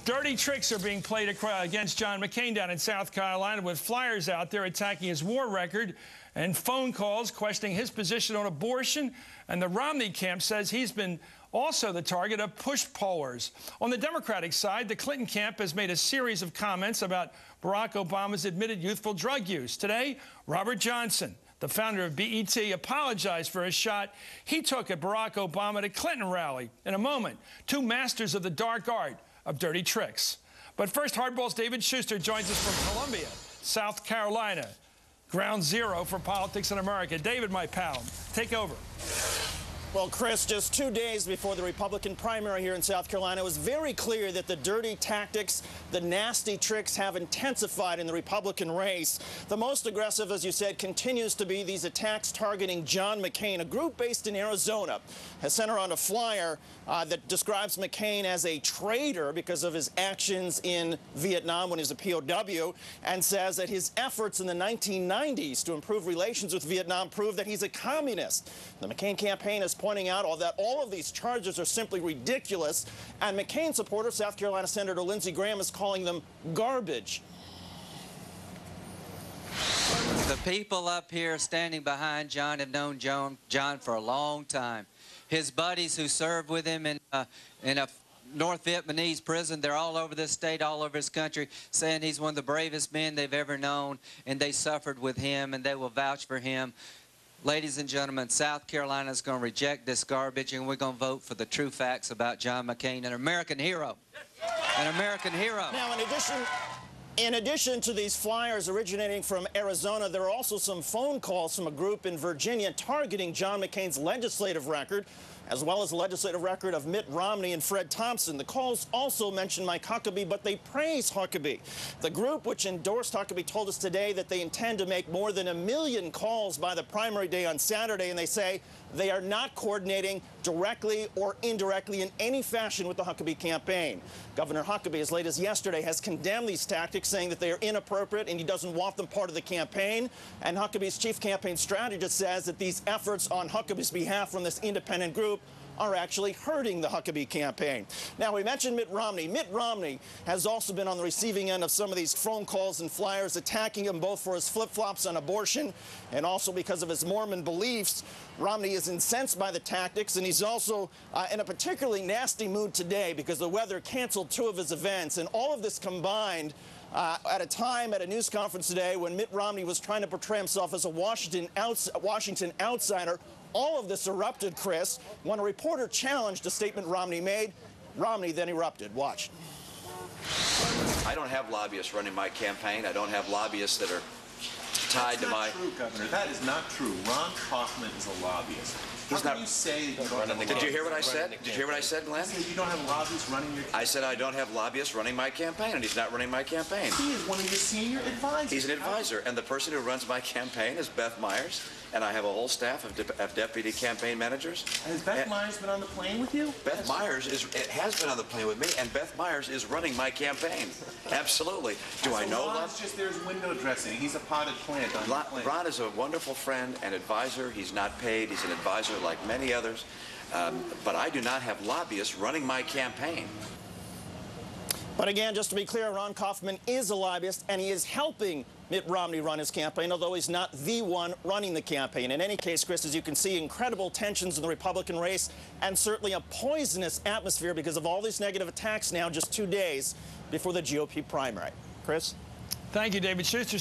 Dirty tricks are being played against John McCain down in South Carolina, with flyers out there attacking his war record and phone calls questioning his position on abortion. And the Romney camp says he's been also the target of push pollers. On the Democratic side, the Clinton camp has made a series of comments about Barack Obama's admitted youthful drug use. Today, Robert Johnson, the founder of BET, apologized for a shot he took at Barack Obama at a Clinton rally. In a moment, two masters of the dark art of dirty tricks. But first, Hardball's David Schuster joins us from Columbia, South Carolina, ground zero for politics in America. David, my pal, take over. Well, Chris, just 2 days before the Republican primary here in South Carolina, it was very clear that the dirty tactics, the nasty tricks have intensified in the Republican race. The most aggressive, as you said, continues to be these attacks targeting John McCain. A group based in Arizona has sent around a flyer that describes McCain as a traitor because of his actions in Vietnam when he was a POW, and says that his efforts in the 1990s to improve relations with Vietnam prove that he's a communist. The McCain campaign is pointing out that all of these charges are simply ridiculous, and McCain supporter, South Carolina Senator Lindsey Graham, is calling them garbage. The people up here standing behind John have known John for a long time. His buddies who served with him in a North Vietnamese prison, they're all over this state, all over this country, saying he's one of the bravest men they've ever known, and they suffered with him, and they will vouch for him. Ladies and gentlemen, South Carolina is going to reject this garbage, and we're going to vote for the true facts about John McCain, an American hero. An American hero. Now, in addition to these flyers originating from Arizona, there are also some phone calls from a group in Virginia targeting John McCain's legislative record, as well as the legislative record of Mitt Romney and Fred Thompson. The calls also mention Mike Huckabee, but they praise Huckabee. The group which endorsed Huckabee told us today that they intend to make more than 1 million calls by the primary day on Saturday, and they say they are not coordinating directly or indirectly in any fashion with the Huckabee campaign. Governor Huckabee, as late as yesterday, has condemned these tactics, saying that they are inappropriate and he doesn't want them part of the campaign. And Huckabee's chief campaign strategist says that these efforts on Huckabee's behalf from this independent group are actually hurting the Huckabee campaign. Now, we mentioned Mitt Romney. Mitt Romney has also been on the receiving end of some of these phone calls and flyers attacking him both for his flip-flops on abortion and also because of his Mormon beliefs. Romney is incensed by the tactics, and he's also in a particularly nasty mood today because the weather canceled 2 of his events. And all of this combined at a time at a news conference today when Mitt Romney was trying to portray himself as a Washington outsider. All of this erupted, Chris, when a reporter challenged a statement Romney made. Romney then erupted. Watch. I don't have lobbyists running my campaign. I don't have lobbyists that are tied to my... That's not true, Governor. That is not true. Ron Kaufman is a lobbyist. How can you say that you don't have a Did you hear what I said? Did you hear what I said, Glenn? You don't have lobbyists running your campaign? I said I don't have lobbyists running my campaign, and he's not running my campaign. He is one of your senior advisors. He's an advisor, and the person who runs my campaign is Beth Myers, and I have a whole staff of deputy campaign managers. Has Beth Myers been on the plane with you? Beth Myers has been on the plane with me, and Beth Myers is running my campaign. Absolutely. Do I know Ron? Ron's just there's window dressing. He's a potted plant on the plane. Ron is a wonderful friend and advisor. He's not paid. He's an advisor like many others. But I do not have lobbyists running my campaign. But again, just to be clear, Ron Kaufman is a lobbyist, and he is helping Mitt Romney run his campaign, although he's not the one running the campaign. In any case, Chris, as you can see, incredible tensions in the Republican race, and certainly a poisonous atmosphere because of all these negative attacks now just 2 days before the GOP primary. Chris? Thank you, David Schuster.